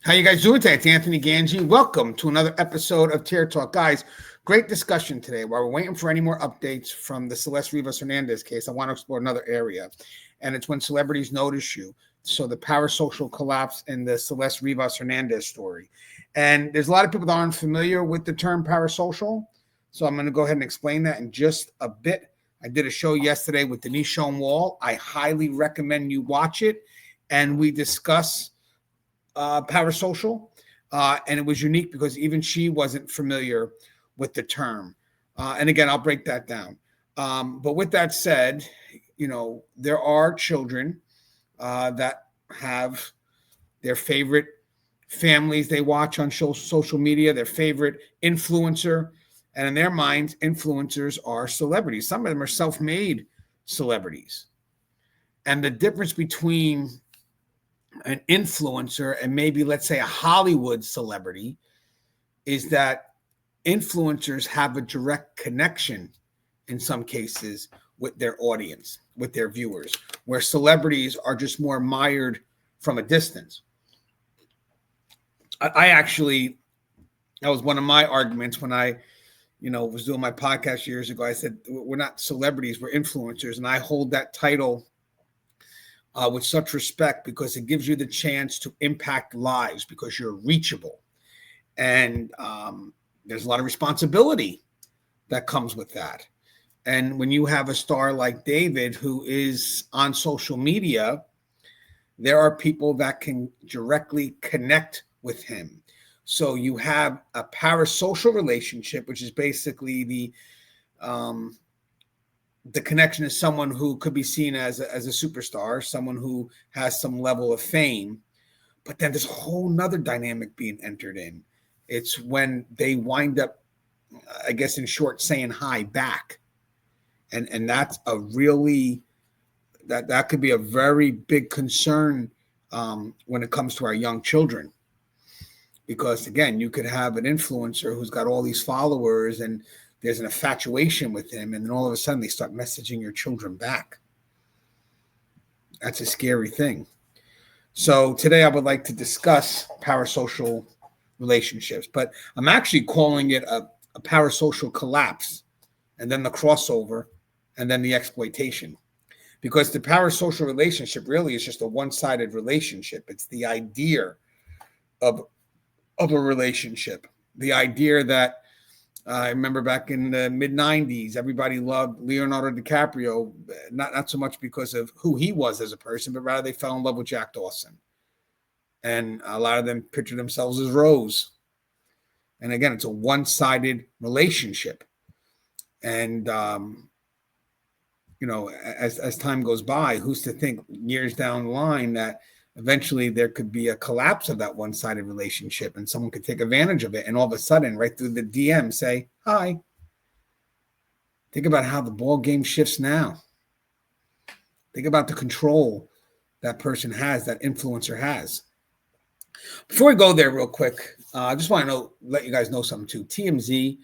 How you guys doing today? It's Anthony Ganji. Welcome to another episode of Tier Talk. Guys, great discussion today. While we're waiting for any more updates from the Celeste Rivas Hernandez case, I want to explore another area, and it's when celebrities notice you. So the parasocial collapse in the Celeste Rivas Hernandez story. And there's a lot of people that aren't familiar with the term parasocial, so I'm going to go ahead and explain that in just a bit. I did a show yesterday with Denise Schoenwall. I highly recommend you watch it, and we discuss parasocial, and it was unique because even she wasn't familiar with the term. And again, I'll break that down. But with that said, there are children that have their favorite families they watch on social media, their favorite influencer. And in their minds, influencers are celebrities. Some of them are self-made celebrities. And the difference between an influencer and maybe, let's say, a Hollywood celebrity is that influencers have a direct connection in some cases with their audience, with their viewers, where celebrities are just more admired from a distance. That was one of my arguments when I, was doing my podcast years ago. I said, we're not celebrities, we're influencers. And I hold that title with such respect because it gives you the chance to impact lives because you're reachable. And there's a lot of responsibility that comes with that. And when you have a star like David who is on social media, there are people that can directly connect with him. So you have a parasocial relationship, which is basically the connection is someone who could be seen as a superstar, someone who has some level of fame. But then there's a whole nother dynamic being entered in. It's when they wind up, I guess in short, saying hi back. And that's a really, that could be a very big concern when it comes to our young children. Because again, you could have an influencer who's got all these followers and there's an infatuation with him, and then all of a sudden they start messaging your children back. That's a scary thing. So today I would like to discuss parasocial relationships, but I'm actually calling it a parasocial collapse, and then the crossover, and then the exploitation. Because the parasocial relationship really is just a one-sided relationship. It's the idea of a relationship. The idea that I remember back in the mid-'90s, everybody loved Leonardo DiCaprio, not so much because of who he was as a person, but rather they fell in love with Jack Dawson. And a lot of them pictured themselves as Rose. And again, it's a one-sided relationship. And, as time goes by, who's to think years down the line that eventually there could be a collapse of that one-sided relationship and someone could take advantage of it. And all of a sudden, right through the DM, say, hi. Think about how the ball game shifts now. Think about the control that person has, that influencer has. Before we go there real quick, I just want to let you guys know something too. TMZ,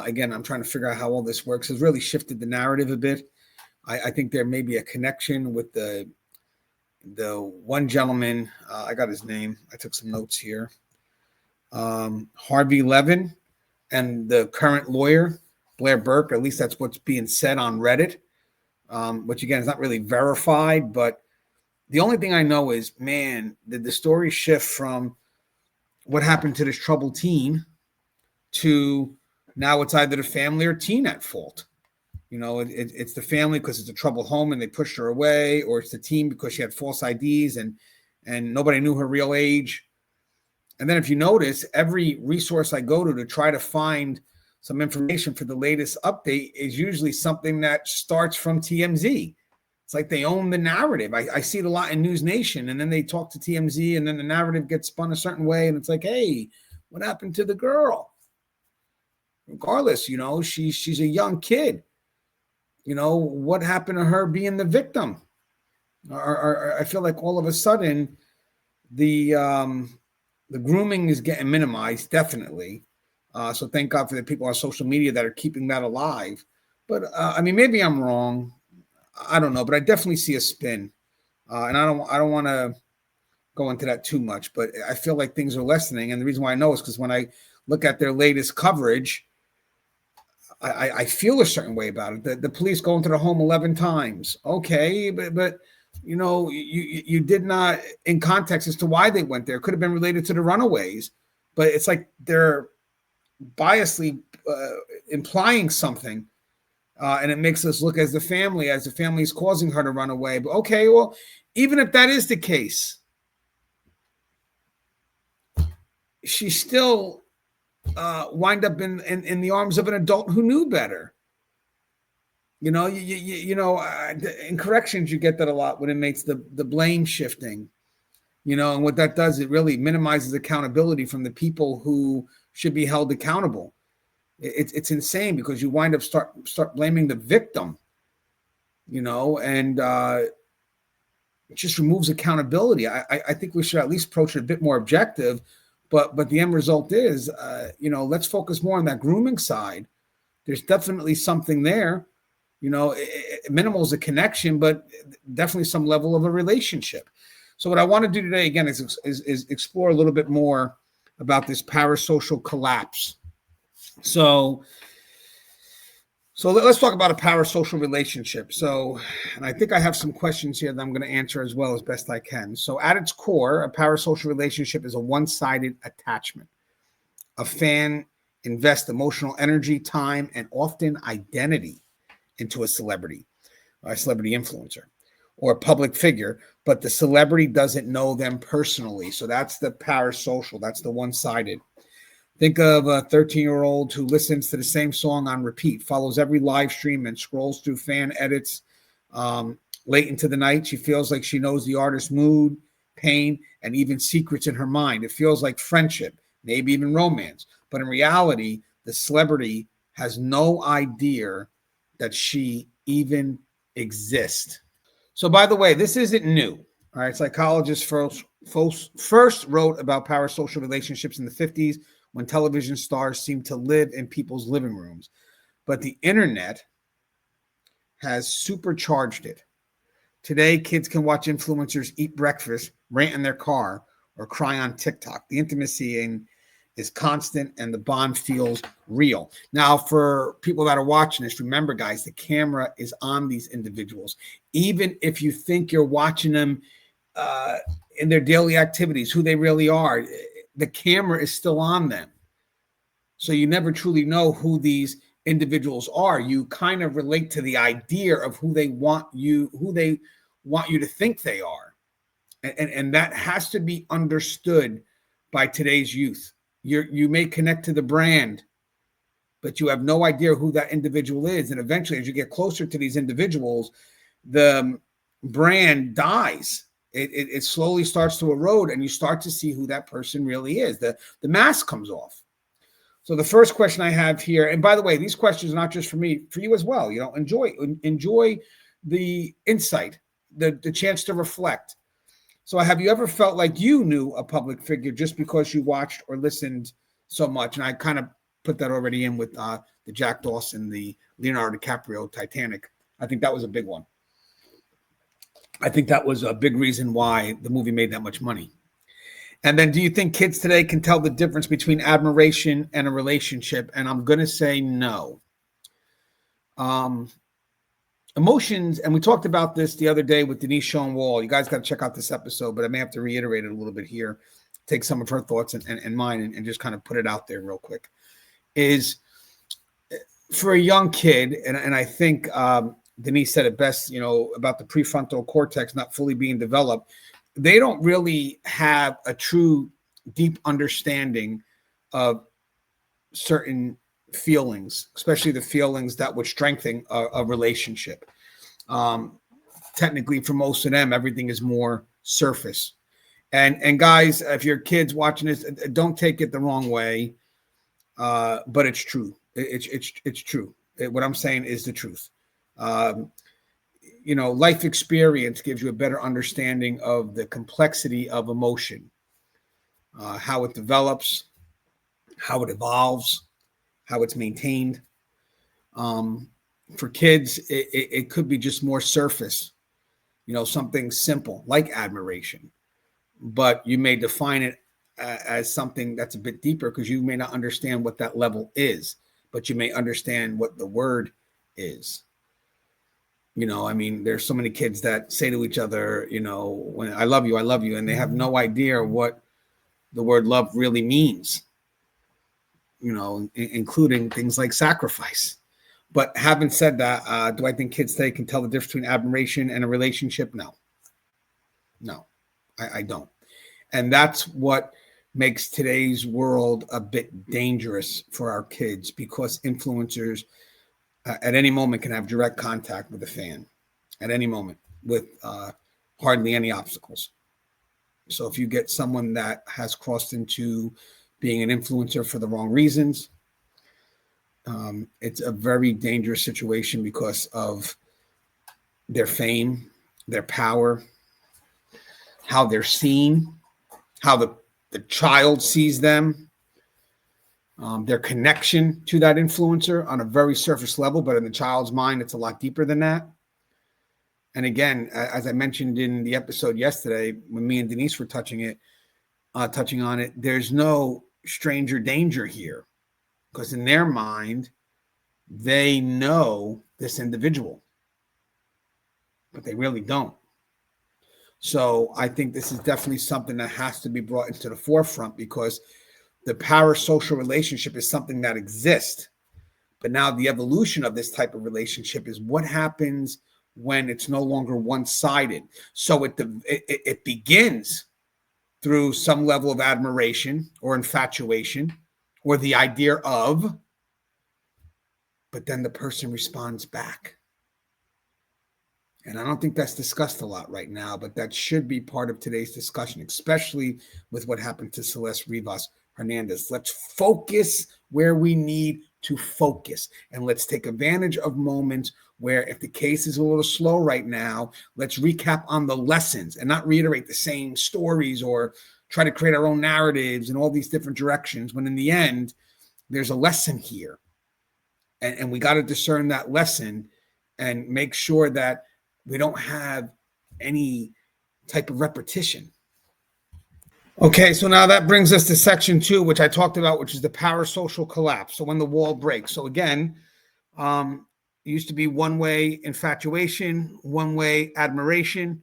again, I'm trying to figure out how all this works, has really shifted the narrative a bit. I think there may be a connection with the one gentleman, I got his name. I took some notes here. Harvey Levin and the current lawyer, Blair Burke, at least that's what's being said on Reddit, which again is not really verified, but the only thing I know is, man, did the story shift from what happened to this troubled teen to now it's either the family or teen at fault. It's the family because it's a troubled home and they pushed her away, or it's the teen because she had false IDs and nobody knew her real age. And then if you notice, every resource I go to try to find some information for the latest update is usually something that starts from TMZ. It's like they own the narrative. I see it a lot in News Nation, and then they talk to TMZ, and then the narrative gets spun a certain way, and it's like, hey, what happened to the girl? Regardless, she's a young kid. What happened to her being the victim? Or I feel like all of a sudden the grooming is getting minimized, definitely. So thank God for the people on social media that are keeping that alive. But maybe I'm wrong. I don't know, but I definitely see a spin. And I don't want to go into that too much, but I feel like things are lessening. And the reason why I know is because when I look at their latest coverage, I feel a certain way about it. The police go into the home 11 times. Okay, but you did not in context as to why they went there. It could have been related to the runaways, but it's like they're biasly implying something, and it makes us look as the family is causing her to run away. But okay, well, even if that is the case, she still wind up in the arms of an adult who knew better. In corrections, you get that a lot when it makes the blame shifting, and what that does, it really minimizes accountability from the people who should be held accountable. It's insane because you wind up start blaming the victim, and it just removes accountability. I think we should at least approach it a bit more objective, but the end result is, let's focus more on that grooming side. There's definitely something there. Minimal is a connection, but definitely some level of a relationship. So what I want to do today, again, is explore a little bit more about this parasocial collapse. So let's talk about a parasocial relationship. And I think I have some questions here that I'm going to answer as well as best I can. So at its core, a parasocial relationship is a one-sided attachment. A fan invests emotional energy, time, and often identity into a celebrity, or a celebrity influencer, or a public figure, but the celebrity doesn't know them personally. So that's the parasocial. That's the one-sided. Think of a 13-year-old who listens to the same song on repeat, follows every live stream, and scrolls through fan edits late into the night. She feels like she knows the artist's mood, pain, and even secrets in her mind. It feels like friendship, maybe even romance. But in reality, the celebrity has no idea that she even exists. So, by the way, this isn't new. All right, psychologists first wrote about parasocial relationships in the 50s when television stars seemed to live in people's living rooms. But the internet has supercharged it. Today, kids can watch influencers eat breakfast, rant in their car, or cry on TikTok. The intimacy is constant and the bond feels real. Now, for people that are watching this, remember, guys, the camera is on these individuals. Even if you think you're watching them in their daily activities, who they really are, the camera is still on them. So you never truly know who these individuals are. You kind of relate to the idea of who they want you to think they are. And that has to be understood by today's youth. You may connect to the brand, but you have no idea who that individual is. And eventually, as you get closer to these individuals, the brand dies. It slowly starts to erode, and you start to see who that person really is. The mask comes off. So the first question I have here, and by the way, these questions are not just for me, for you as well. Enjoy the insight, the chance to reflect. So have you ever felt like you knew a public figure just because you watched or listened so much? And I kind of put that already in with the Jack Dawson, the Leonardo DiCaprio Titanic. I think that was a big one. I think that was a big reason why the movie made that much money. And then, do you think kids today can tell the difference between admiration and a relationship? And I'm going to say no. Emotions, and we talked about this the other day with Denise Schoenwald. You guys got to check out this episode, but I may have to reiterate it a little bit here. Take some of her thoughts and mine and just kind of put it out there real quick. Is for a young kid, and I think Denise said it best, about the prefrontal cortex not fully being developed. They don't really have a true deep understanding of certain feelings, especially the feelings that would strengthen a relationship. Technically, for most of them, everything is more surface. And guys, if your kids watching this, don't take it the wrong way, but it's true. It's true. What I'm saying is the truth. Life experience gives you a better understanding of the complexity of emotion, how it develops, how it evolves, how it's maintained. For kids, it could be just more surface, something simple like admiration. but you may define it as something that's a bit deeper because you may not understand what that level is, but you may understand what the word is. I mean, there's so many kids that say to each other, when I love you, and they have no idea what the word love really means, including things like sacrifice. But having said that, do I think kids today can tell the difference between admiration and a relationship? No, I don't. And that's what makes today's world a bit dangerous for our kids, because influencers at any moment can have direct contact with a fan at any moment with hardly any obstacles. So if you get someone that has crossed into being an influencer for the wrong reasons, it's a very dangerous situation because of their fame, their power, how they're seen, how the child sees them, their connection to that influencer on a very surface level, but in the child's mind, it's a lot deeper than that. And again, as I mentioned in the episode yesterday, when me and Denise were touching on it, there's no stranger danger here, because in their mind, they know this individual, but they really don't. So I think this is definitely something that has to be brought into the forefront, because the parasocial relationship is something that exists. But now the evolution of this type of relationship is what happens when it's no longer one-sided. So it begins through some level of admiration or infatuation or the idea of, but then the person responds back. And I don't think that's discussed a lot right now, but that should be part of today's discussion, especially with what happened to Celeste Rivas Hernandez. Let's focus where we need to focus, and let's take advantage of moments where, if the case is a little slow right now, let's recap on the lessons and not reiterate the same stories or try to create our own narratives in all these different directions, when in the end, there's a lesson here. And we got to discern that lesson and make sure that we don't have any type of repetition. Okay, so now that brings us to section 2, which I talked about, which is the parasocial collapse. So when the wall breaks. So again, it used to be one-way infatuation, one-way admiration,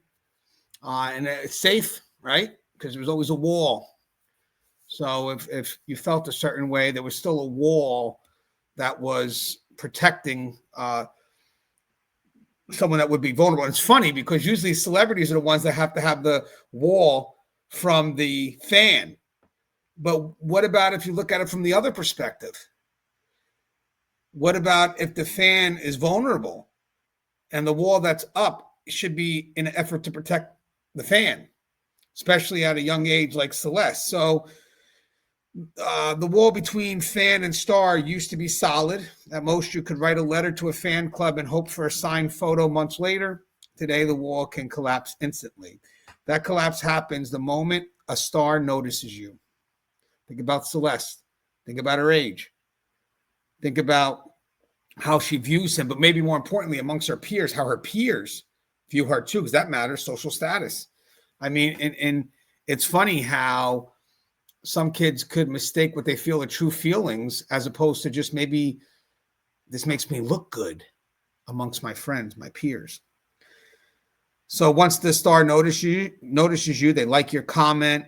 and it's safe, right? Because there was always a wall. So if you felt a certain way, there was still a wall that was protecting someone that would be vulnerable. And it's funny because usually celebrities are the ones that have to have the wall from the fan. But what about if you look at it from the other perspective? What about if the fan is vulnerable and the wall that's up should be in an effort to protect the fan, especially at a young age like Celeste? So the wall between fan and star used to be solid. At most, you could write a letter to a fan club and hope for a signed photo months later. Today, the wall can collapse instantly. That collapse happens the moment a star notices you. Think about Celeste. Think about her age. Think about how she views him, but maybe more importantly, amongst her peers, how her peers view her too, because that matters, social status. I mean, and it's funny how some kids could mistake what they feel are true feelings, as opposed to just, maybe this makes me look good amongst my friends, my peers. So once the star notices you, they like your comment,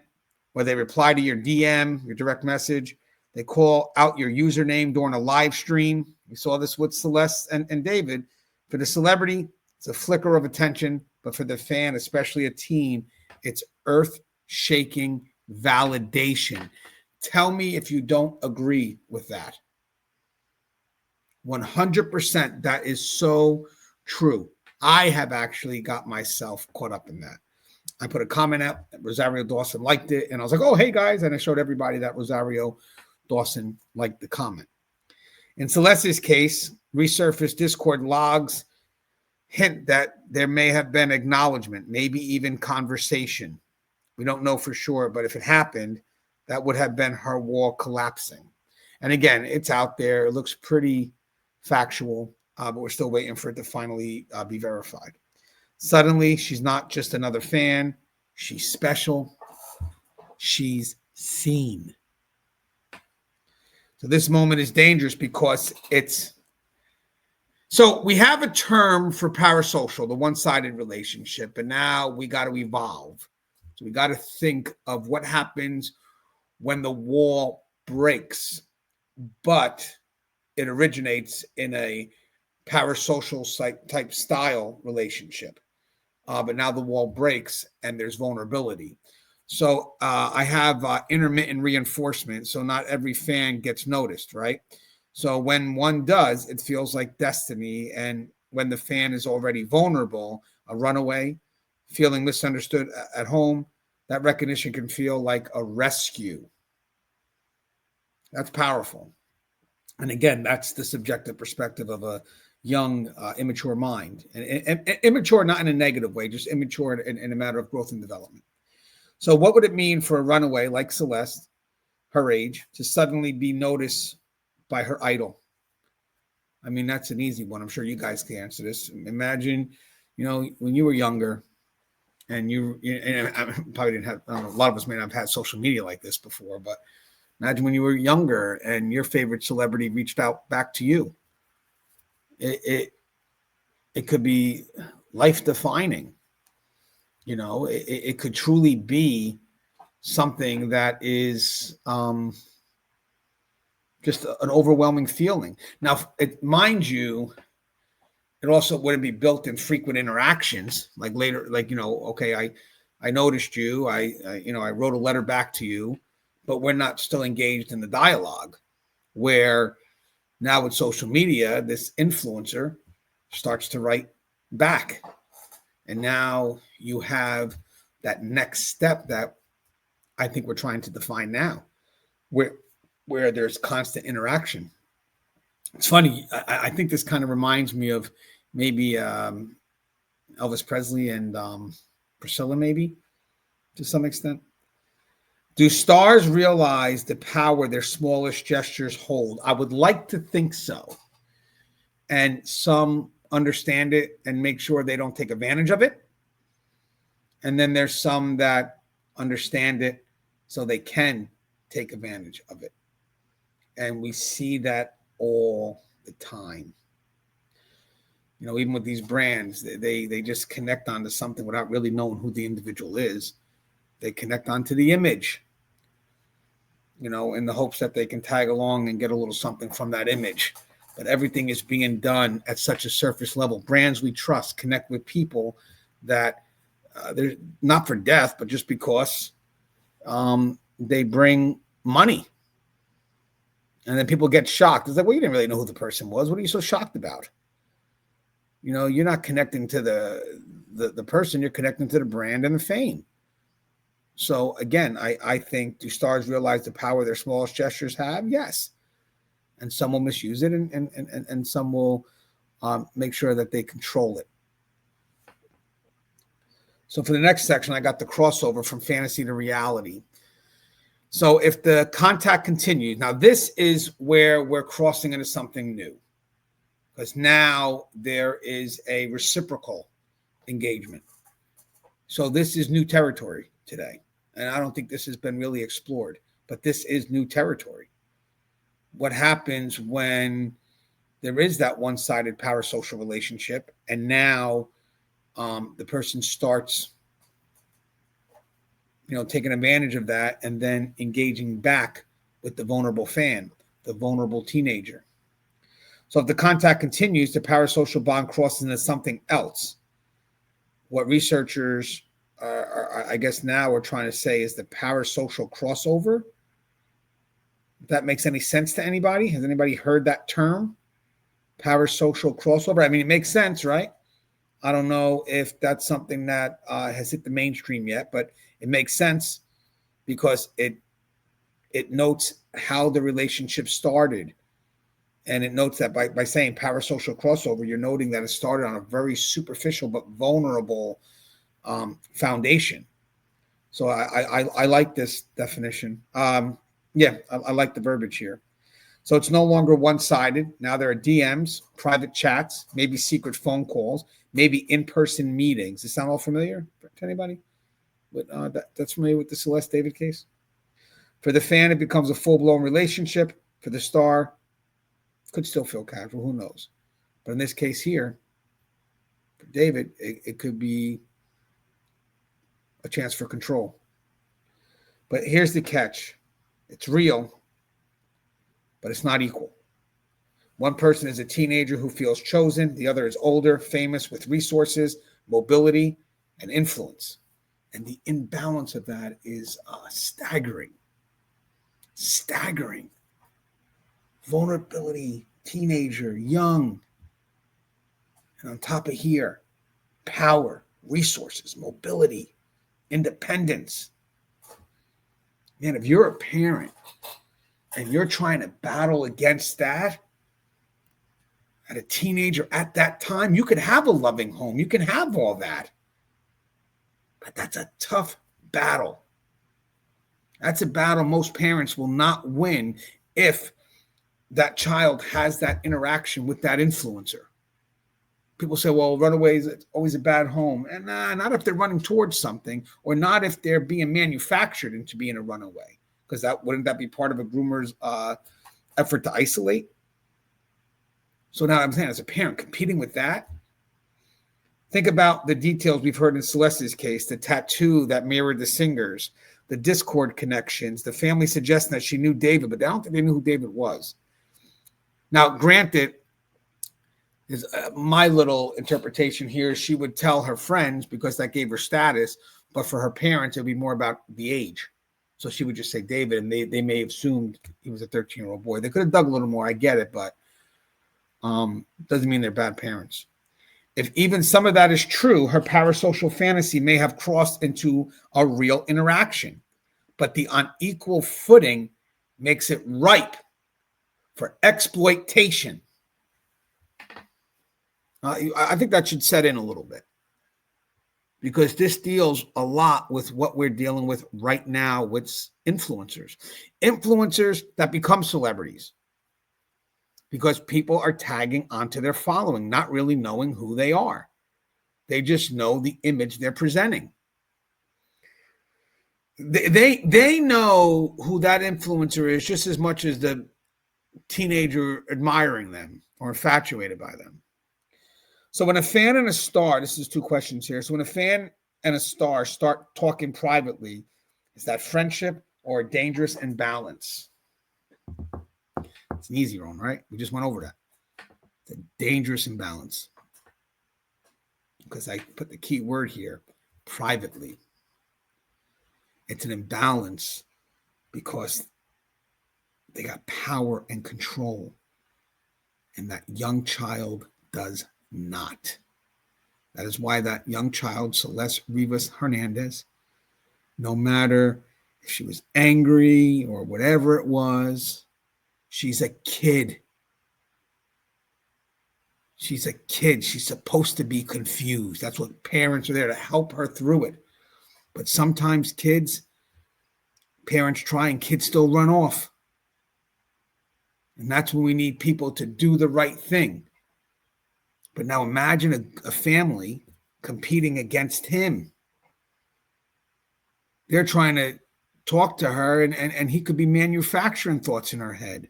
or they reply to your DM, your direct message. They call out your username during a live stream. We saw this with Celeste and David. For the celebrity, it's a flicker of attention, but for the fan, especially a teen, it's earth-shaking validation. Tell me if you don't agree with that. 100%, that is so true. I have actually got myself caught up in that. I put a comment out, Rosario Dawson liked it, and I was like, oh, hey, guys, and I showed everybody that Rosario Dawson liked the comment. In Celeste's case, resurfaced Discord logs hint that there may have been acknowledgement, maybe even conversation. We don't know for sure, but if it happened, that would have been her wall collapsing. And again, it's out there. It looks pretty factual, but we're still waiting for it to finally be verified. Suddenly, she's not just another fan. She's special. she's seen. So this moment is dangerous because so we have a term for parasocial, the one-sided relationship, and now we got to evolve. So we got to think of what happens when the wall breaks, but it originates in a parasocial type style relationship. But now the wall breaks and there's vulnerability. So I have intermittent reinforcement. So not every fan gets noticed, right? So when one does, it feels like destiny. And when the fan is already vulnerable, a runaway, feeling misunderstood at home, that recognition can feel like a rescue. That's powerful. And again, that's the subjective perspective of a young, immature mind. And immature, not in a negative way, just immature in a matter of growth and development. So what would it mean for a runaway like Celeste, her age, to suddenly be noticed by her idol? I mean, that's an easy one. I'm sure you guys can answer this. Imagine, when you were younger and and I probably didn't have, a lot of us may not have had social media like this before, but imagine when you were younger and your favorite celebrity reached out back to you. It could be life defining. It could truly be something that is just an overwhelming feeling. Now, mind you, it also wouldn't be built in frequent interactions. Like later, okay, I noticed you. I wrote a letter back to you, but we're not still engaged in the dialogue. Where now with social media, this influencer starts to write back. And now you have that next step that I think we're trying to define now, where there's constant interaction. It's funny. I think this kind of reminds me of maybe Elvis Presley and Priscilla, maybe to some extent. Do stars realize the power their smallest gestures hold? I would like to think so. And some understand it and make sure they don't take advantage of it. And then there's some that understand it so they can take advantage of it. And we see that all the time. Even with these brands, they just connect onto something without really knowing who the individual is. They connect onto the image, in the hopes that they can tag along and get a little something from that image. But everything is being done at such a surface level. Brands we trust connect with people that they're not for death, but just because they bring money. And then people get shocked. It's like, well, you didn't really know who the person was. What are you so shocked about? You're not connecting to the person. You're connecting to the brand and the fame. So again, I think, do stars realize the power their smallest gestures have? Yes. And some will misuse it and some will make sure that they control it. So for the next section, I got the crossover from fantasy to reality. So if the contact continues, now this is where we're crossing into something new, because now there is a reciprocal engagement. So this is new territory today. And I don't think this has been really explored, but this is new territory. What happens when there is that one-sided parasocial relationship and now the person starts taking advantage of that and then engaging back with the vulnerable fan, the vulnerable teenager. So if the contact continues, the parasocial bond crosses into something else. What researchers I guess now we're trying to say is the parasocial crossover. If that makes any sense to anybody. Has anybody heard that term? Parasocial crossover. I mean, it makes sense, right? I don't know if that's something that has hit the mainstream yet, but it makes sense because it notes how the relationship started. And it notes that by saying parasocial crossover, you're noting that it started on a very superficial but vulnerable foundation. So I like this definition. I like the verbiage here. So it's no longer one-sided. Now there are DMs, private chats, maybe secret phone calls, maybe in-person meetings. Does it sound all familiar to anybody? That's familiar with the Celeste David case? For the fan, it becomes a full-blown relationship. For the star, it could still feel casual. Who knows? But in this case here, for David, it could be a chance for control. But here's the catch. It's real, but it's not equal. One person is a teenager who feels chosen. The other is older, famous, with resources, mobility, and influence. And the imbalance of that is staggering. Staggering. Vulnerability, teenager, young. And on top of here, power, resources, mobility, independence. Man, if you're a parent and you're trying to battle against that, at a teenager at that time, you could have a loving home. You can have all that. But that's a tough battle. That's a battle most parents will not win if that child has that interaction with that influencer. People say, well, runaways, it's always a bad home. And not if they're running towards something, or not if they're being manufactured into being a runaway. Because wouldn't that be part of a groomer's effort to isolate? So now I'm saying, as a parent, competing with that, think about the details we've heard in Celeste's case, the tattoo that mirrored the singers, the Discord connections, the family suggesting that she knew David, but I don't think they knew who David was. Now, granted, is my little interpretation here, she would tell her friends because that gave her status, but for her parents, it would be more about the age. So she would just say David, and they may have assumed he was a 13-year-old boy. They could have dug a little more, I get it, but doesn't mean they're bad parents. If even some of that is true, her parasocial fantasy may have crossed into a real interaction, but the unequal footing makes it ripe for exploitation. I think that should set in a little bit, because this deals a lot with what we're dealing with right now with influencers that become celebrities because people are tagging onto their following, not really knowing who they are. They just know the image they're presenting. They know who that influencer is just as much as the teenager admiring them or infatuated by them. So when a fan and a star, this is two questions here. So when a fan and a star start talking privately, is that friendship or a dangerous imbalance? It's an easy one, right? We just went over that. It's a dangerous imbalance. Because I put the key word here, privately. It's an imbalance because they got power and control. And that young child does not. That is why that young child, Celeste Rivas Hernandez, no matter if she was angry or whatever it was, she's a kid. She's a kid. She's supposed to be confused. That's what parents are there to help her through it. But sometimes parents try and kids still run off. And that's when we need people to do the right thing. But now imagine a family competing against him. They're trying to talk to her, and he could be manufacturing thoughts in her head.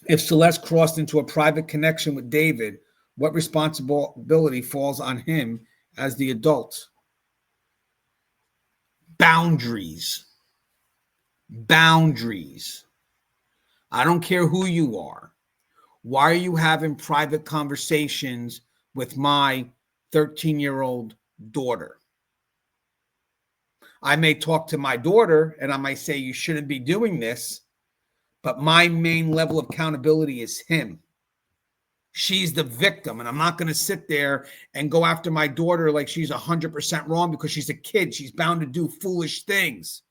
If Celeste crossed into a private connection with David, what responsibility falls on him as the adult? Boundaries. Boundaries. I don't care who you are. Why are you having private conversations with my 13-year-old daughter? I may talk to my daughter and I might say, you shouldn't be doing this, but my main level of accountability is him. She's the victim, and I'm not going to sit there and go after my daughter like she's 100% wrong because she's a kid. She's bound to do foolish things.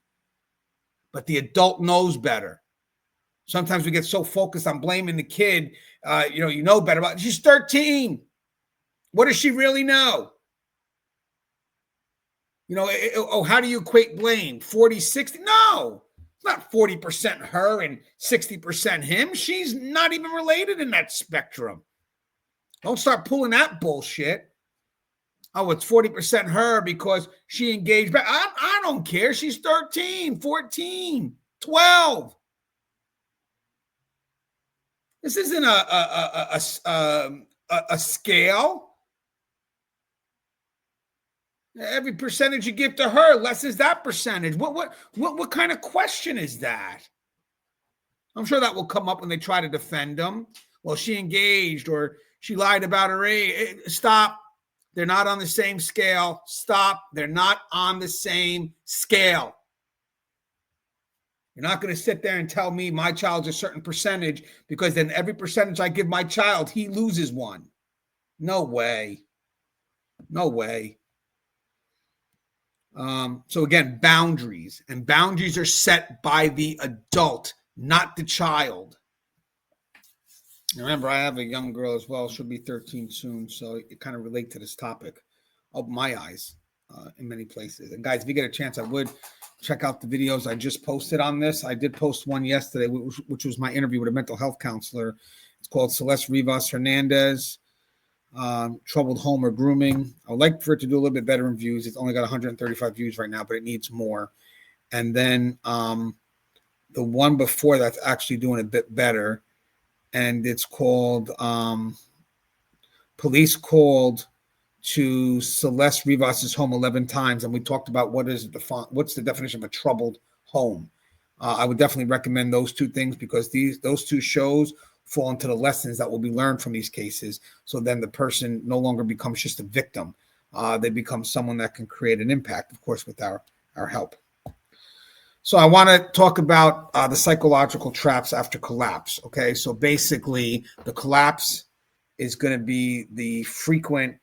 But the adult knows better. Sometimes we get so focused on blaming the kid. You know better about it. She's 13. What does she really know? How do you equate blame? 40, 60? No, it's not 40% her and 60% him. She's not even related in that spectrum. Don't start pulling that bullshit. Oh, it's 40% her because she engaged back. I don't care. She's 13, 14, 12. This isn't a scale. Every percentage you give to her, less is that percentage. What kind of question is that? I'm sure that will come up when they try to defend them. Well, she engaged or she lied about her age. Stop. They're not on the same scale. Stop. They're not on the same scale. You're not going to sit there and tell me my child's a certain percentage because then every percentage I give my child, he loses one. No way. No way. So again, boundaries. And boundaries are set by the adult, not the child. Remember, I have a young girl as well. She'll be 13 soon, so it kind of relate to this topic. Open my eyes in many places. And guys, if you get a chance, I would check out the videos I just posted on this. I did post one yesterday, which was my interview with a mental health counselor. It's called Celeste Rivas Hernandez, Troubled Home or Grooming. I would like for it to do a little bit better in views. It's only got 135 views right now, but it needs more. And then the one before that's actually doing a bit better. And it's called Police Called to Celeste Rivas's Home 11 Times. And we talked about what's the definition of a troubled home. I would definitely recommend those two things because those two shows fall into the lessons that will be learned from these cases. So then the person no longer becomes just a victim. They become someone that can create an impact, of course, with our help. So I want to talk about the psychological traps after collapse. Okay, so basically the collapse is going to be the frequent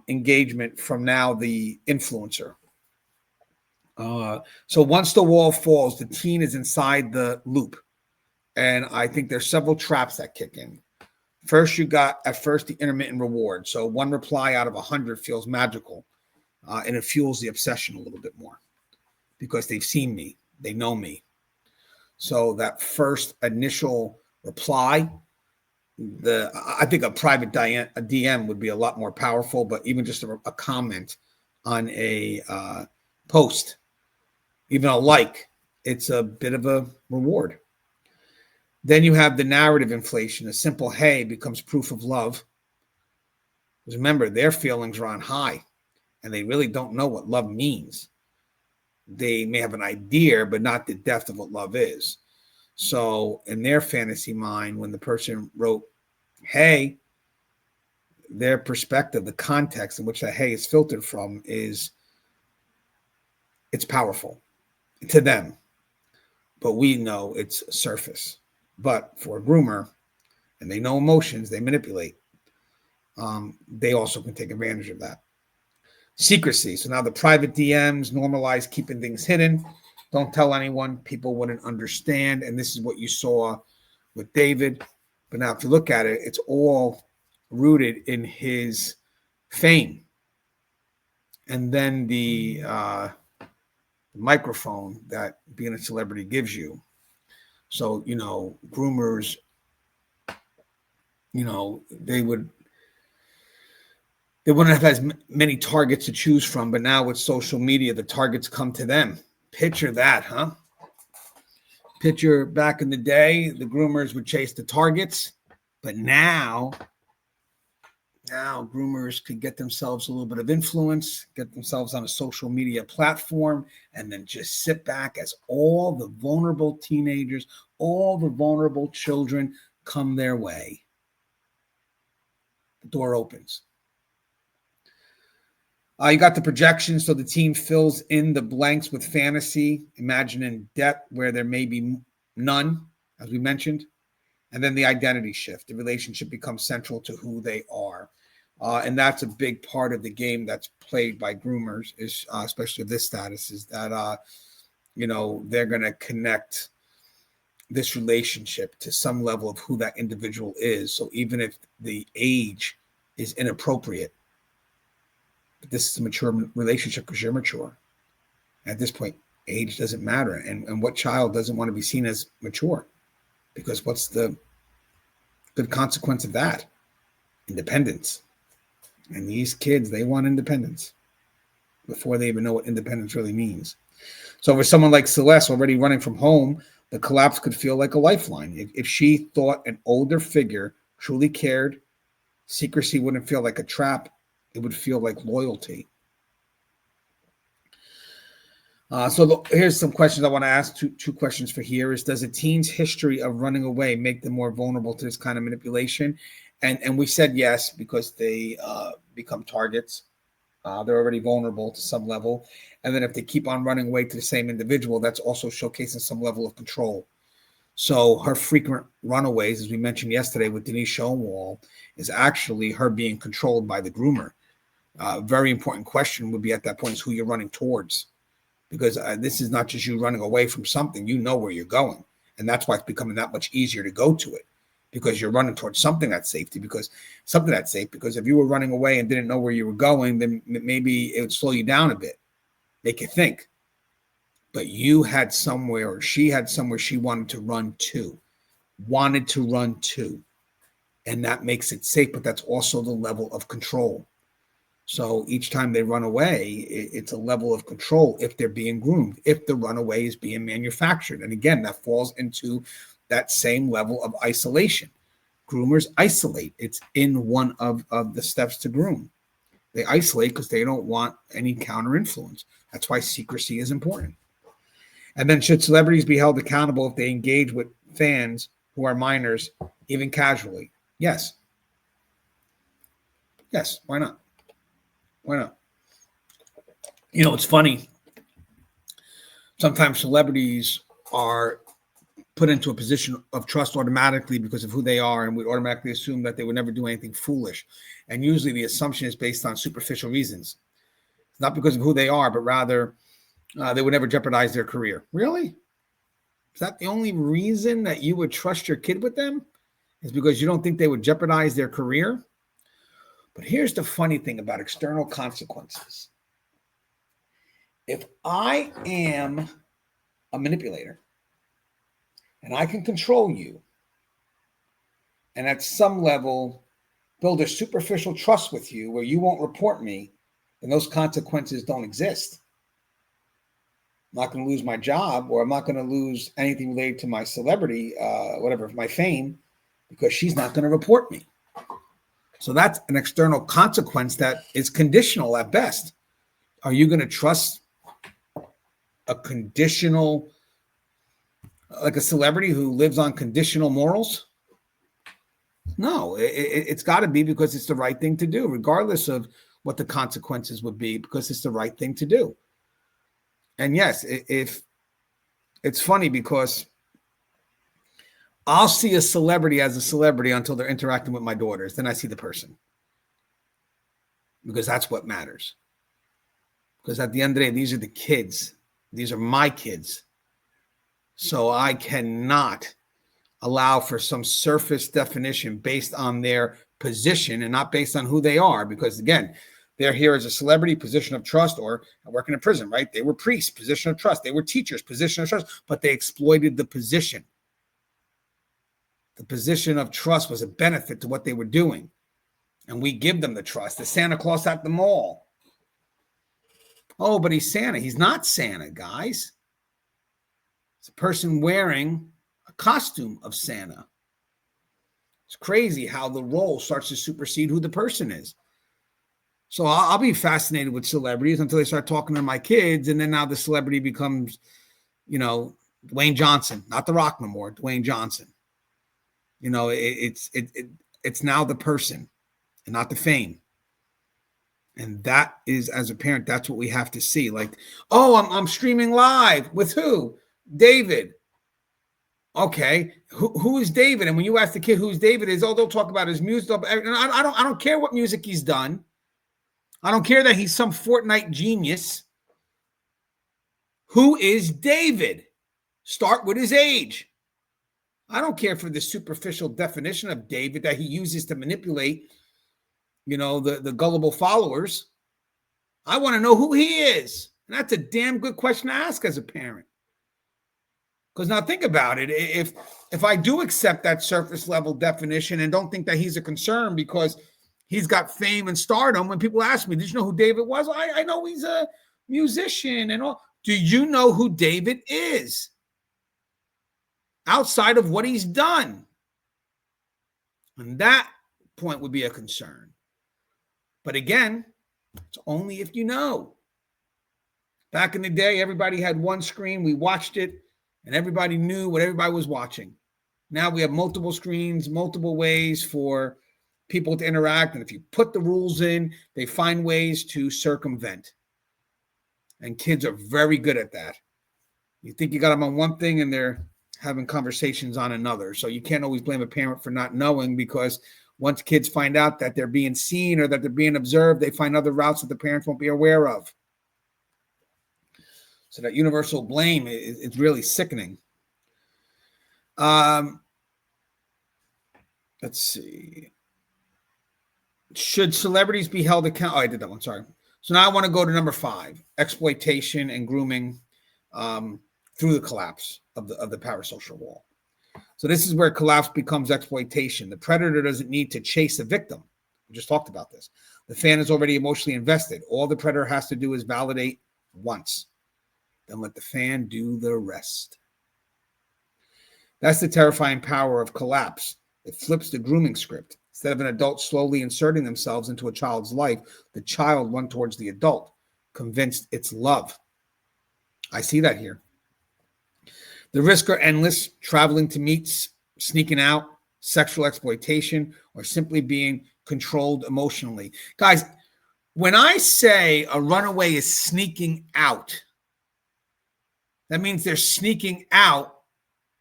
engagement from now the influencer. So once the wall falls, the teen is inside the loop. And I think there's several traps that kick in. First, you got at first the intermittent reward. So one reply out of 100 feels magical, and it fuels the obsession a little bit more. Because they've seen me, they know me. So that first initial reply, I think a private DM would be a lot more powerful, but even just a comment on a post, even a like, it's a bit of a reward. Then you have the narrative inflation. A simple hey becomes proof of love. Because remember, their feelings are on high, and they really don't know what love means. They may have an idea, but not the depth of what love is. So in their fantasy mind, when the person wrote, hey, their perspective, the context in which that hey is filtered from it's powerful to them. But we know it's surface. But for a groomer, and they know emotions, they manipulate. They also can take advantage of that. Secrecy. So now the private DMs normalize keeping things hidden. Don't tell anyone. People wouldn't understand. And this is what you saw with David. But now if you look at it, it's all rooted in his fame. And then the microphone that being a celebrity gives you. So, groomers, they wouldn't have as many targets to choose from, but now with social media, the targets come to them. Picture that, huh? Picture back in the day, the groomers would chase the targets, but now groomers could get themselves a little bit of influence, get themselves on a social media platform, and then just sit back as all the vulnerable teenagers, all the vulnerable children come their way. The door opens. You got the projection, so the teen fills in the blanks with fantasy, imagining depth where there may be none, as we mentioned. And then the identity shift. The relationship becomes central to who they are. And that's a big part of the game that's played by groomers, is especially this status, is that, they're going to connect this relationship to some level of who that individual is. So even if the age is inappropriate, this is a mature relationship because you're mature. At this point, age doesn't matter. And what child doesn't want to be seen as mature? Because what's the good consequence of that? Independence. And these kids, they want independence before they even know what independence really means. So for someone like Celeste already running from home, the collapse could feel like a lifeline. If she thought an older figure truly cared, secrecy wouldn't feel like a trap. It would feel like loyalty. Here's some questions I want to ask. Two questions for here is, does a teen's history of running away make them more vulnerable to this kind of manipulation? And we said yes, because they become targets. They're already vulnerable to some level. And then if they keep on running away to the same individual, that's also showcasing some level of control. So her frequent runaways, as we mentioned yesterday with Denise Schoenwald, is actually her being controlled by the groomer. Very important question would be at that point is who you're running towards. Because this is not just you running away from something. You know where you're going. And that's why it's becoming that much easier to go to it. Because you're running towards something that's safety, because if you were running away and didn't know where you were going, then maybe it would slow you down a bit, make you think. But you had somewhere, or she had somewhere she wanted to run to. And that makes it safe, but that's also the level of control. So each time they run away, it's a level of control if they're being groomed, if the runaway is being manufactured. And again, that falls into that same level of isolation. Groomers isolate. It's in one of the steps to groom. They isolate because they don't want any counter influence. That's why secrecy is important. And then should celebrities be held accountable if they engage with fans who are minors, even casually? Yes. Yes, why not? Why not? You know, it's funny. Sometimes celebrities are put into a position of trust automatically because of who they are, and we automatically assume that they would never do anything foolish. And usually the assumption is based on superficial reasons. It's not because of who they are, but rather they would never jeopardize their career. Really? Is that the only reason that you would trust your kid with them? Is because you don't think they would jeopardize their career? But here's the funny thing about external consequences. If I am a manipulator and I can control you and at some level build a superficial trust with you where you won't report me, then those consequences don't exist. I'm not going to lose my job, or I'm not going to lose anything related to my celebrity, my fame, because she's not going to report me. So that's an external consequence that is conditional at best. Are you going to trust a conditional, like a celebrity who lives on conditional morals? No, it's got to be because it's the right thing to do, regardless of what the consequences would be, because it's the right thing to do. And yes, if it's funny because I'll see a celebrity as a celebrity until they're interacting with my daughters. Then I see the person. Because that's what matters. Because at the end of the day, these are the kids. These are my kids. So I cannot allow for some surface definition based on their position and not based on who they are. Because again, they're here as a celebrity, position of trust, or working in prison, right? They were priests, position of trust. They were teachers, position of trust, but they exploited the position. The position of trust was a benefit to what they were doing. And we give them the trust. The Santa Claus at the mall. Oh, but he's Santa. He's not Santa, guys. It's a person wearing a costume of Santa. It's crazy how the role starts to supersede who the person is. So I'll be fascinated with celebrities until they start talking to my kids. And then now the celebrity becomes, Dwayne Johnson, not The Rock no more, Dwayne Johnson. It's now the person and not the fame. And that is, as a parent, that's what we have to see. Like, oh, I'm streaming live with who? David. Okay, who is David? And when you ask the kid who's David is, they'll talk about his music. I don't care what music he's done. I don't care that he's some Fortnite genius. Who is David? Start with his age. I don't care for the superficial definition of David that he uses to manipulate, the gullible followers. I want to know who he is. And that's a damn good question to ask as a parent. Because now think about it. If I do accept that surface level definition and don't think that he's a concern because he's got fame and stardom. When people ask me, did you know who David was? I know he's a musician and all. Do you know who David is outside of what he's done? And that point would be a concern. But again, it's only if you know. Back in the day, everybody had one screen. We watched it, and everybody knew what everybody was watching. Now we have multiple screens, multiple ways for people to interact. And if you put the rules in, they find ways to circumvent. And kids are very good at that. You think you got them on one thing, and they're having conversations on another. So you can't always blame a parent for not knowing, because once kids find out that they're being seen or that they're being observed, they find other routes that the parents won't be aware of. So that universal blame is really sickening. Let's see. Should celebrities be held accountable? Oh, I did that one. Sorry. So now I want to go to number 5, exploitation and grooming through the collapse of the parasocial wall. So this is where collapse becomes exploitation. The predator doesn't need to chase a victim. We just talked about this. The fan is already emotionally invested. All the predator has to do is validate once. Then let the fan do the rest. That's the terrifying power of collapse. It flips the grooming script. Instead of an adult slowly inserting themselves into a child's life, the child run towards the adult, convinced it's love. I see that here. The risks are endless: traveling to meets, sneaking out, sexual exploitation, or simply being controlled emotionally. Guys, when I say a runaway is sneaking out, that means they're sneaking out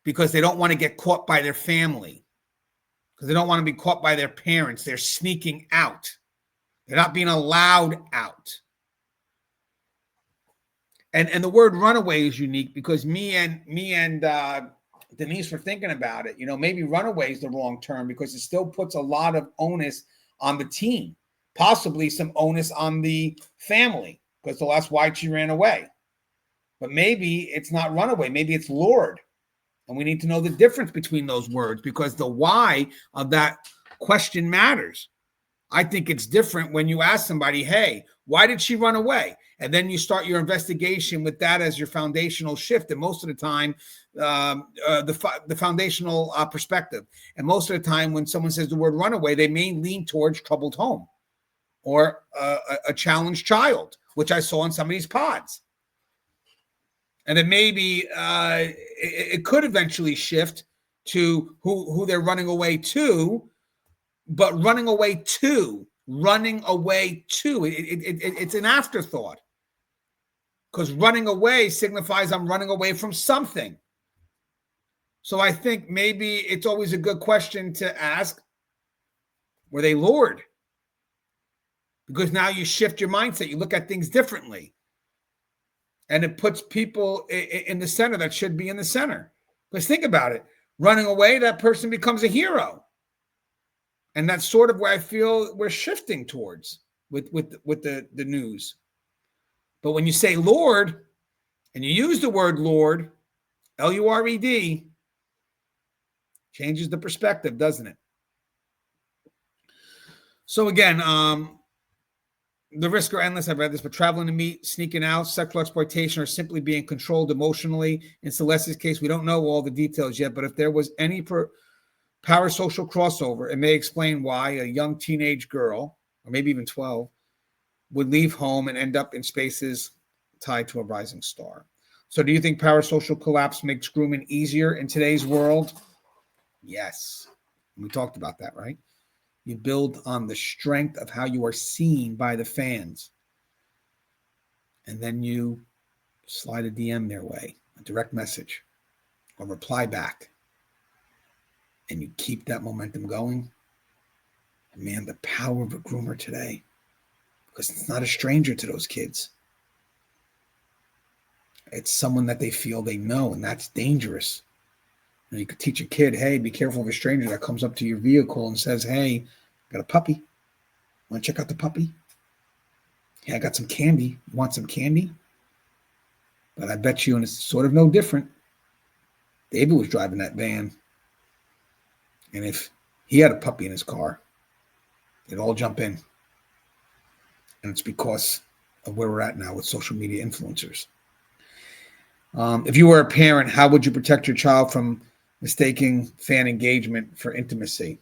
because they don't want to get caught by their family, because they don't want to be caught by their parents. They're sneaking out. They're not being allowed out. And the word runaway is unique because me and Denise were thinking about it. You know, maybe runaway is the wrong term because it still puts a lot of onus on the teen, possibly some onus on the family, because that's why she ran away. But maybe it's not runaway. Maybe it's lured. And we need to know the difference between those words, because the why of that question matters. I think it's different when you ask somebody, hey, why did she run away? And then you start your investigation with that as your foundational shift. And most of the time, the foundational perspective. And most of the time when someone says the word runaway, they may lean towards troubled home or a challenged child, which I saw in some of these pods. And then maybe it could eventually shift to who they're running away to, but running away to, it's an afterthought. Because running away signifies I'm running away from something. So I think maybe it's always a good question to ask, were they lured? Because now you shift your mindset. You look at things differently. And it puts people in the center that should be in the center. Because think about it. Running away, that person becomes a hero. And that's sort of where I feel we're shifting towards with the news. But when you say Lord, and you use the word Lord, L-U-R-E-D, changes the perspective, doesn't it? So again, the risks are endless. I've read this, but traveling to meet, sneaking out, sexual exploitation, or simply being controlled emotionally. In Celeste's case, we don't know all the details yet, but if there was any parasocial crossover, it may explain why a young teenage girl, or maybe even 12, would leave home and end up in spaces tied to a rising star. So do you think parasocial collapse makes grooming easier in today's world? Yes. We talked about that, right? You build on the strength of how you are seen by the fans. And then you slide a DM their way, a direct message, or reply back. And you keep that momentum going. And man, the power of a groomer today, because it's not a stranger to those kids. It's someone that they feel they know, and that's dangerous. You could teach a kid, hey, be careful of a stranger that comes up to your vehicle and says, hey, got a puppy. Want to check out the puppy? Yeah, I got some candy. You want some candy? But I bet you, and it's sort of no different, David was driving that van. And if he had a puppy in his car, They'd all jump in. And it's because of where we're at now with social media influencers. If you were a parent, how would you protect your child from mistaking fan engagement for intimacy?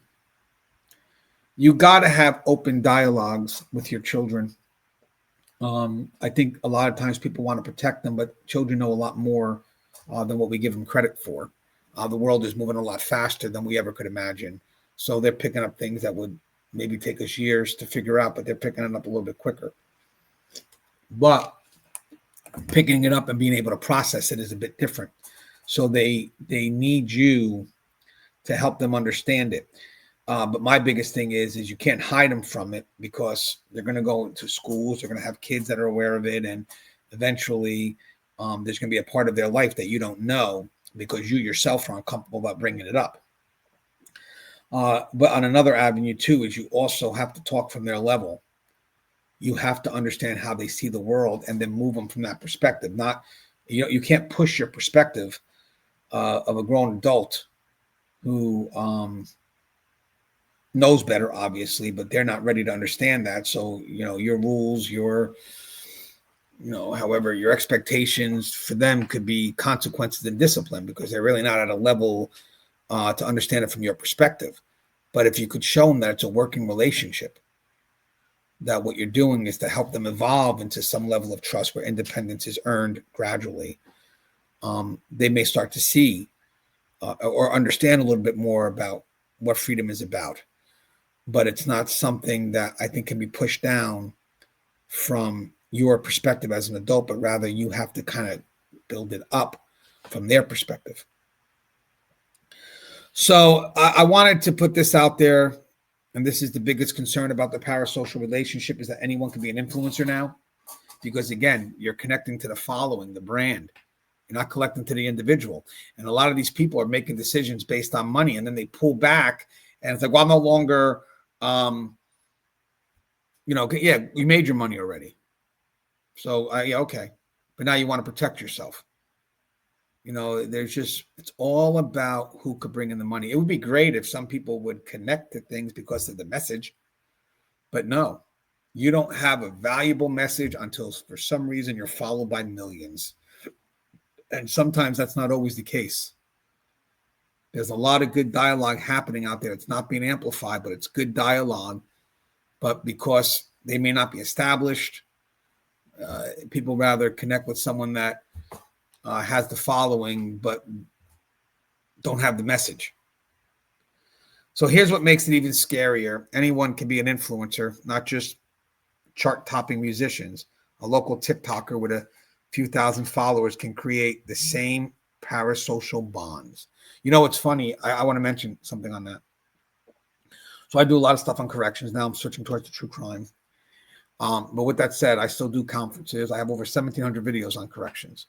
You got to have open dialogues with your children. I think a lot of times people want to protect them, but children know a lot more than what we give them credit for. The world is moving a lot faster than we ever could imagine. So they're picking up things that would maybe take us years to figure out, but they're picking it up a little bit quicker. But picking it up and being able to process it is a bit different. So they need you to help them understand it. But my biggest thing is you can't hide them from it, because they're going to go into schools. They're going to have kids that are aware of it. And eventually there's going to be a part of their life that you don't know because you yourself are uncomfortable about bringing it up. But on another avenue too, is you also have to talk from their level. You have to understand how they see the world and then move them from that perspective. Not, you can't push your perspective of a grown adult who knows better, obviously, but they're not ready to understand that. So, your rules, however, your expectations for them could be consequences and discipline, because they're really not at a level to understand it from your perspective. But if you could show them that it's a working relationship, that what you're doing is to help them evolve into some level of trust where independence is earned gradually, they may start to see or understand a little bit more about what freedom is about. But it's not something that I think can be pushed down from your perspective as an adult, but rather you have to kind of build it up from their perspective. So I wanted to put this out there, and this is the biggest concern about the parasocial relationship, is that anyone can be an influencer now, because again, you're connecting to the following, the brand. You're not collecting to the individual. And a lot of these people are making decisions based on money, and then they pull back and it's like, well, I'm no longer, you made your money already. So okay. But now you want to protect yourself. It's all about who could bring in the money. It would be great if some people would connect to things because of the message, but no, you don't have a valuable message until for some reason you're followed by millions. And sometimes that's not always the case. There's a lot of good dialogue happening out there. It's not being amplified, but it's good dialogue. But because they may not be established, people rather connect with someone that has the following, but don't have the message. So here's what makes it even scarier. Anyone can be an influencer, not just chart-topping musicians. A local TikToker with a few thousand followers can create the same parasocial bonds. It's funny. I want to mention something on that. So I do a lot of stuff on corrections. Now I'm switching towards the true crime. But with that said, I still do conferences. I have over 1,700 videos on corrections.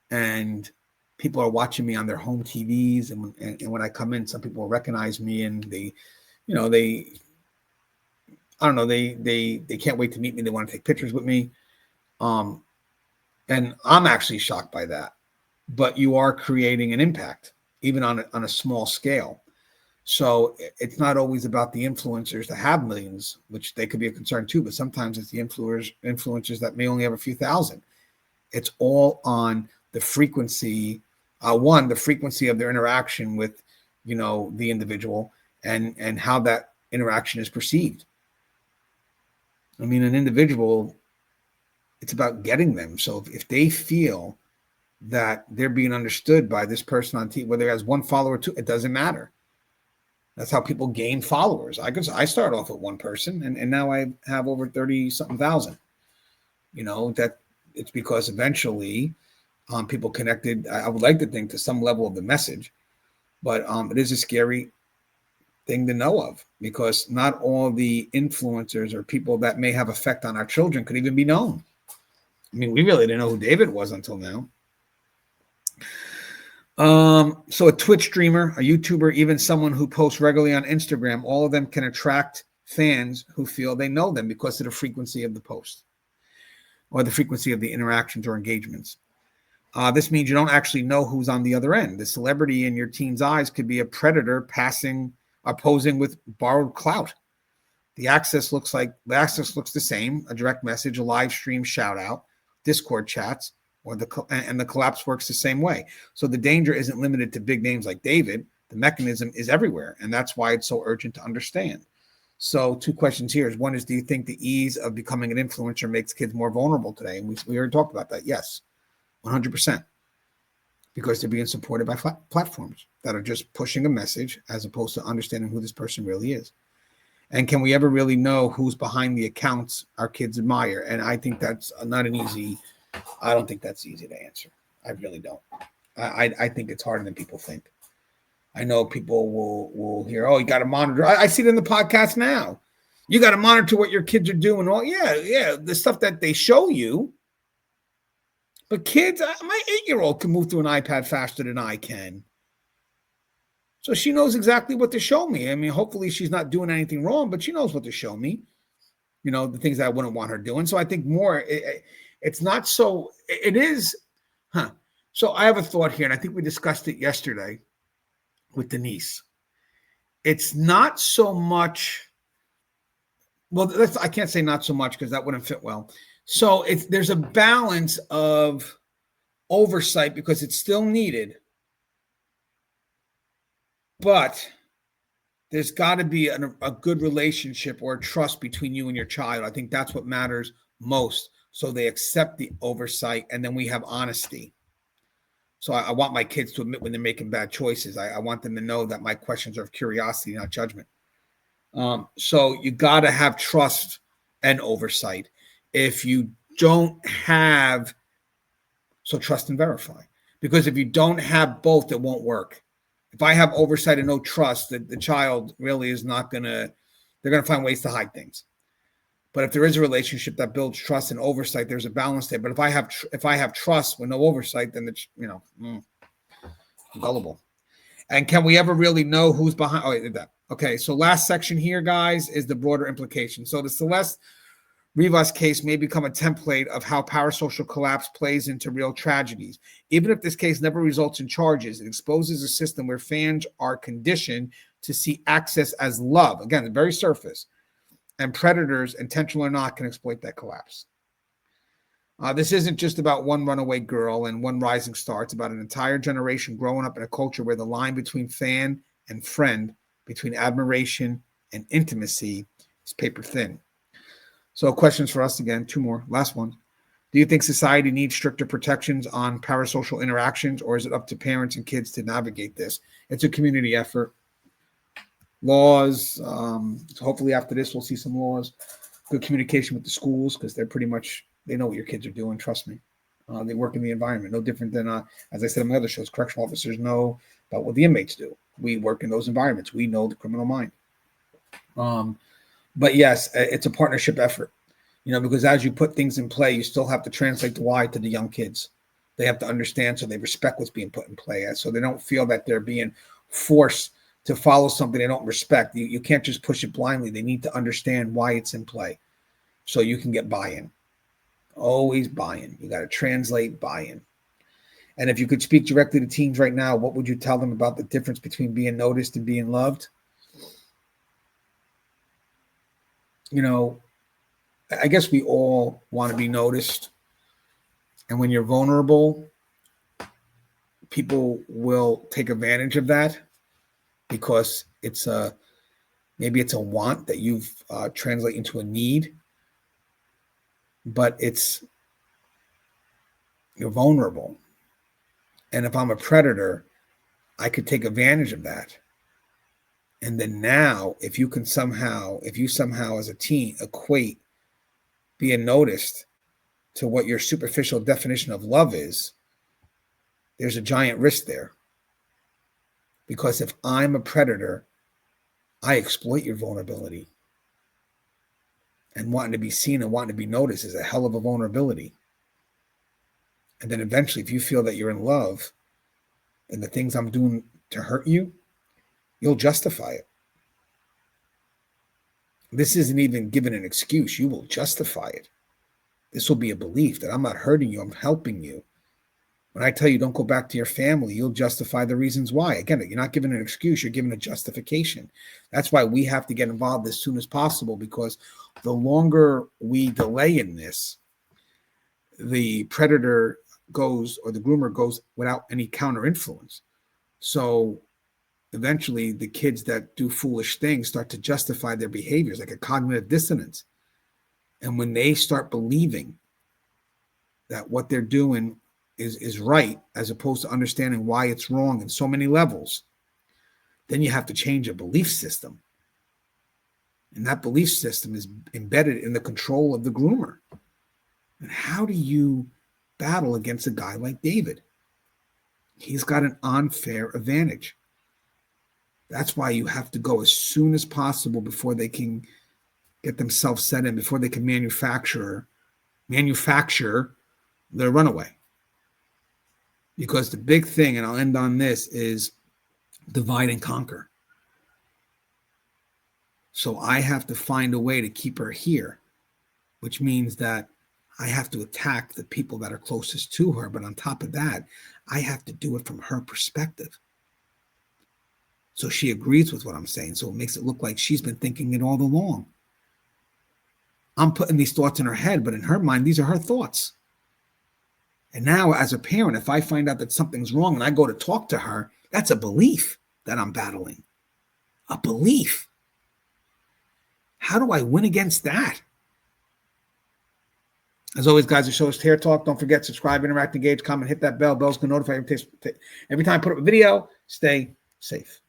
And people are watching me on their home TVs. And when I come in, some people will recognize me, and they can't wait to meet me. They want to take pictures with me. And I'm actually shocked by that. But you are creating an impact, even on a small scale. So it's not always about the influencers that have millions, which they could be a concern too, but sometimes it's the influencers that may only have a few thousand. It's all on the frequency, the frequency of their interaction with, the individual and how that interaction is perceived. I mean, an individual, it's about getting them. So if they feel that they're being understood by this person on TV, whether it has one follower or two, it doesn't matter. That's how people gain followers. I started off with one person, and now I have over 30-something thousand. That it's because eventually people connected. I would like to think to some level of the message, but it is a scary thing to know of, because not all the influencers or people that may have effect on our children could even be known. I mean, we really didn't know who David was until now. So a Twitch streamer, a YouTuber, even someone who posts regularly on Instagram, all of them can attract fans who feel they know them because of the frequency of the post or the frequency of the interactions or engagements. This means you don't actually know who's on the other end. The celebrity in your teen's eyes could be a predator posing with borrowed clout. The access looks the same: a direct message, a live stream, shout out, Discord chats, and the collapse works the same way. So the danger isn't limited to big names like David. The mechanism is everywhere, and that's why it's so urgent to understand. So 2 questions here is, one is, do you think the ease of becoming an influencer makes kids more vulnerable today? And we already talked about that. Yes, 100%. Because they're being supported by platforms that are just pushing a message as opposed to understanding who this person really is. And can we ever really know who's behind the accounts our kids admire? And I think that's not I don't think that's easy to answer. I really don't. I think it's harder than people think. I know people will hear, oh, you got to monitor. I see it in the podcast now. You got to monitor what your kids are doing. Well, yeah, the stuff that they show you. But kids, my 8-year-old can move through an iPad faster than I can. So she knows exactly what to show me. I mean, hopefully she's not doing anything wrong, but she knows what to show me. The things that I wouldn't want her doing. So I think more, it's not so, it is, So I have a thought here, and I think we discussed it yesterday with Denise. It's not so much, I can't say not so much because that wouldn't fit well. So there's a balance of oversight because it's still needed, but there's got to be a good relationship or a trust between you and your child. I think that's what matters most. So they accept the oversight, and then we have honesty. So I want my kids to admit when they're making bad choices. I want them to know that my questions are of curiosity, not judgment. So you got to have trust and oversight. If you don't have, so trust and verify. Because if you don't have both, it won't work. If I have oversight and no trust, the child really is not going to, they're going to find ways to hide things. But if there is a relationship that builds trust and oversight, there's a balance there. But if I have trust with no oversight, then it's, gullible. And can we ever really know who's behind? Oh, I did that. Okay, so last section here, guys, is the broader implication. So the Celeste Rivas case may become a template of how parasocial collapse plays into real tragedies. Even if this case never results in charges, it exposes a system where fans are conditioned to see access as love. Again, the very surface. And predators, intentional or not, can exploit that collapse. This isn't just about one runaway girl and one rising star. It's about an entire generation growing up in a culture where the line between fan and friend, between admiration and intimacy, is paper thin. So questions for us again, 2 more. Last one. Do you think society needs stricter protections on parasocial interactions, or is it up to parents and kids to navigate this? It's a community effort. Laws. Hopefully after this, we'll see some laws. Good communication with the schools because they know what your kids are doing. Trust me. They work in the environment. No different than, as I said in my other shows, correctional officers know about what the inmates do. We work in those environments. We know the criminal mind. But yes, it's a partnership effort, because as you put things in play, you still have to translate the why to the young kids. They have to understand so they respect what's being put in play. So they don't feel that they're being forced to follow something they don't respect. You can't just push it blindly. They need to understand why it's in play so you can get buy-in. Always buy-in. You got to translate buy-in. And if you could speak directly to teens right now, what would you tell them about the difference between being noticed and being loved? I guess we all want to be noticed. And when you're vulnerable, people will take advantage of that because maybe it's a want that you've translate into a need, but you're vulnerable. And if I'm a predator, I could take advantage of that. And then now, if you somehow as a teen equate being noticed to what your superficial definition of love is, there's a giant risk there. Because if I'm a predator, I exploit your vulnerability. And wanting to be seen and wanting to be noticed is a hell of a vulnerability. And then eventually, if you feel that you're in love and the things I'm doing to hurt you, you'll justify it. This isn't even given an excuse. You will justify it. This will be a belief that I'm not hurting you. I'm helping you. When I tell you don't go back to your family, you'll justify the reasons why. Again, you're not giving an excuse, you're giving a justification. That's why we have to get involved as soon as possible, because the longer we delay in this, the predator goes, or the groomer goes, without any counter influence. So eventually the kids that do foolish things start to justify their behaviors, like a cognitive dissonance. And when they start believing that what they're doing is right, as opposed to understanding why it's wrong in so many levels, then you have to change a belief system. And that belief system is embedded in the control of the groomer. And how do you battle against a guy like David? He's got an unfair advantage. That's why you have to go as soon as possible before they can get themselves set in, before they can manufacture their runaway. Because the big thing, and I'll end on this, is divide and conquer. So I have to find a way to keep her here, which means that I have to attack the people that are closest to her. But on top of that, I have to do it from her perspective. So she agrees with what I'm saying. So it makes it look like she's been thinking it all along. I'm putting these thoughts in her head, but in her mind, these are her thoughts. And now, as a parent, if I find out that something's wrong and I go to talk to her, that's a belief that I'm battling. A belief. How do I win against that? As always, guys, the show is Hair Talk. Don't forget, subscribe, interact, engage, comment, hit that bell. Bell's going to notify you every time I put up a video. Stay safe.